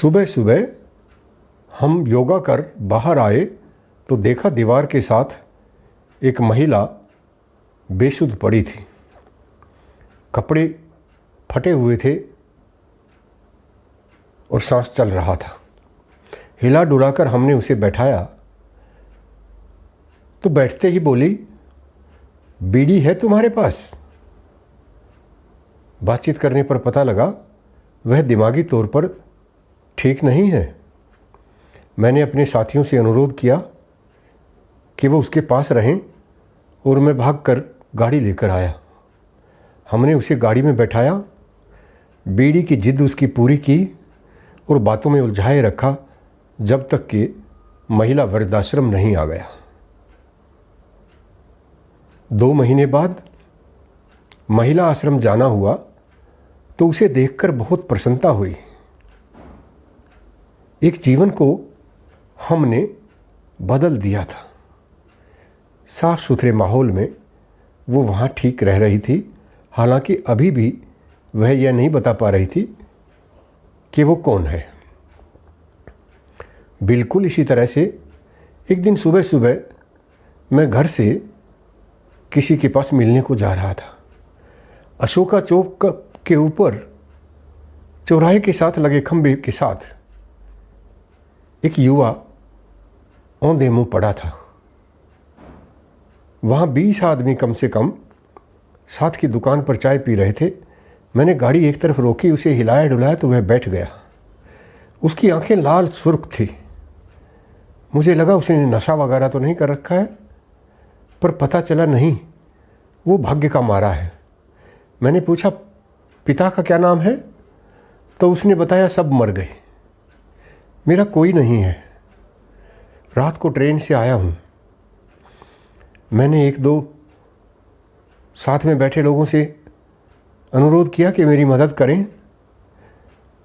सुबह सुबह हम योगा कर बाहर आए तो देखा दीवार के साथ एक महिला बेसुध पड़ी थी। कपड़े फटे हुए थे और सांस चल रहा था। हिला डुलाकर हमने उसे बैठाया तो बैठते ही बोली, बीड़ी है तुम्हारे पास? बातचीत करने पर पता लगा वह दिमागी तौर पर ठीक नहीं है। मैंने अपने साथियों से अनुरोध किया कि वो उसके पास रहें और मैं भागकर गाड़ी लेकर आया। हमने उसे गाड़ी में बैठाया, बीड़ी की जिद उसकी पूरी की और बातों में उलझाए रखा जब तक कि महिला वृद्धाश्रम नहीं आ गया। 2 महीने बाद महिला आश्रम जाना हुआ तो उसे देखकर बहुत प्रसन्नता हुई। एक जीवन को हमने बदल दिया था। साफ सुथरे माहौल में वो वहाँ ठीक रह रही थी। हालांकि अभी भी वह यह नहीं बता पा रही थी कि वो कौन है। बिल्कुल इसी तरह से एक दिन सुबह सुबह मैं घर से किसी के पास मिलने को जा रहा था। अशोका चौक के ऊपर चौराहे के साथ लगे खंभे के साथ एक युवा औंधे मुंह पड़ा था। वहाँ 20 आदमी कम से कम साथ की दुकान पर चाय पी रहे थे। मैंने गाड़ी एक तरफ रोकी, उसे हिलाया डुलाया तो वह बैठ गया। उसकी आंखें लाल सुर्ख थी। मुझे लगा उसने नशा वगैरह तो नहीं कर रखा है, पर पता चला नहीं, वो भाग्य का मारा है। मैंने पूछा, पिता का क्या नाम है? तो उसने बताया, सब मर गए, मेरा कोई नहीं है। रात को ट्रेन से आया हूँ। मैंने 1-2 साथ में बैठे लोगों से अनुरोध किया कि मेरी मदद करें।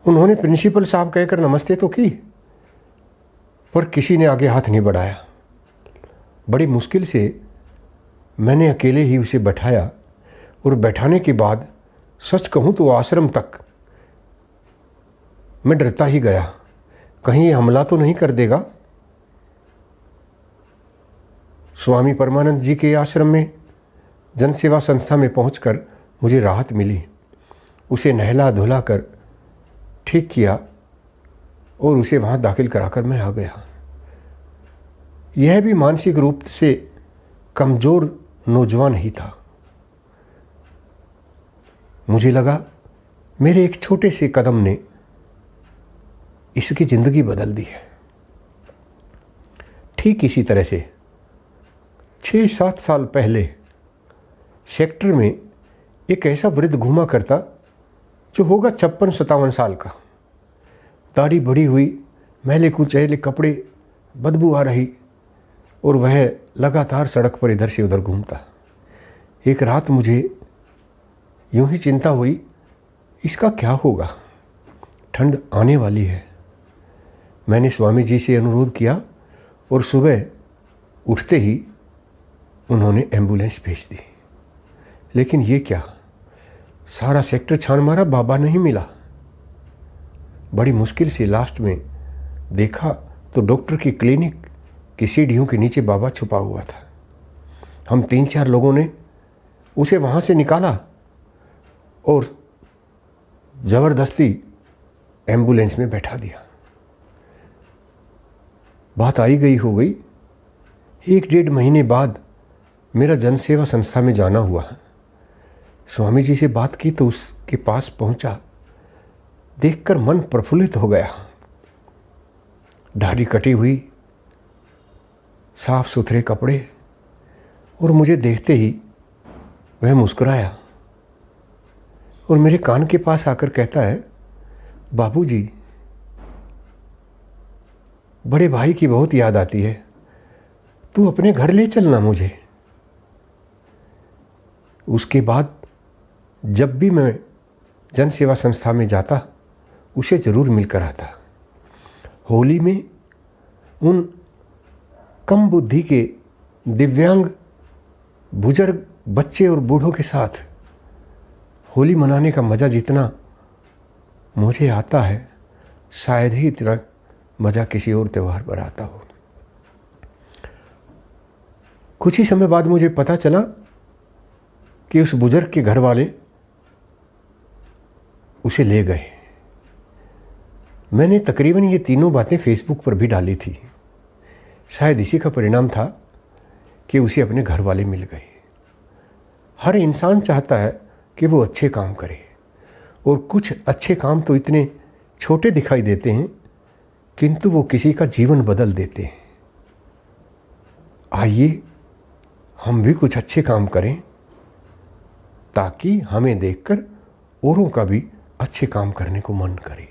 उन्होंने प्रिंसिपल साहब कहकर नमस्ते तो की, पर किसी ने आगे हाथ नहीं बढ़ाया। बड़ी मुश्किल से मैंने अकेले ही उसे बैठाया और बैठाने के बाद सच कहूँ तो आश्रम तक मैं डरता ही गया, कहीं ये हमला तो नहीं कर देगा। स्वामी परमानंद जी के आश्रम में जनसेवा संस्था में पहुंचकर मुझे राहत मिली। उसे नहला धुला कर ठीक किया और उसे वहाँ दाखिल कराकर मैं आ गया। यह भी मानसिक रूप से कमज़ोर नौजवान ही था। मुझे लगा मेरे एक छोटे से कदम ने इसकी ज़िंदगी बदल दी है। ठीक इसी तरह से 6-7 साल पहले सेक्टर में एक ऐसा वृद्ध घूमा करता जो होगा 56-57 साल का। दाढ़ी बढ़ी हुई, मैले कुचैले कपड़े, बदबू आ रही, और वह लगातार सड़क पर इधर से उधर घूमता। एक रात मुझे यूं ही चिंता हुई, इसका क्या होगा, ठंड आने वाली है। मैंने स्वामी जी से अनुरोध किया और सुबह उठते ही उन्होंने एम्बुलेंस भेज दी। लेकिन ये क्या, सारा सेक्टर छान मारा, बाबा नहीं मिला। बड़ी मुश्किल से लास्ट में देखा तो डॉक्टर की क्लिनिक की सीढ़ियों के नीचे बाबा छुपा हुआ था। हम 3-4 लोगों ने उसे वहाँ से निकाला और ज़बरदस्ती एम्बुलेंस में बैठा दिया। बात आई गई हो गई। 1-1.5 महीने बाद मेरा जनसेवा संस्था में जाना हुआ। स्वामी जी से बात की तो उसके पास पहुंचा, देखकर मन प्रफुल्लित हो गया। दाढ़ी कटी हुई, साफ सुथरे कपड़े, और मुझे देखते ही वह मुस्कुराया और मेरे कान के पास आकर कहता है, बाबूजी, बड़े भाई की बहुत याद आती है, तू अपने घर ले चलना मुझे। उसके बाद जब भी मैं जनसेवा संस्था में जाता उसे ज़रूर मिलकर आता। होली में उन कम बुद्धि के दिव्यांग बुजुर्ग बच्चे और बूढ़ों के साथ होली मनाने का मज़ा जितना मुझे आता है शायद ही इतना मज़ा किसी और त्यौहार पर आता हो। कुछ ही समय बाद मुझे पता चला कि उस बुजुर्ग के घर वाले उसे ले गए। मैंने तकरीबन ये तीनों बातें फेसबुक पर भी डाली थी। शायद इसी का परिणाम था कि उसे अपने घर वाले मिल गए। हर इंसान चाहता है कि वो अच्छे काम करे, और कुछ अच्छे काम तो इतने छोटे दिखाई देते हैं किंतु वो किसी का जीवन बदल देते हैं। आइए हम भी कुछ अच्छे काम करें ताकि हमें देखकर औरों का भी अच्छे काम करने को मन करे।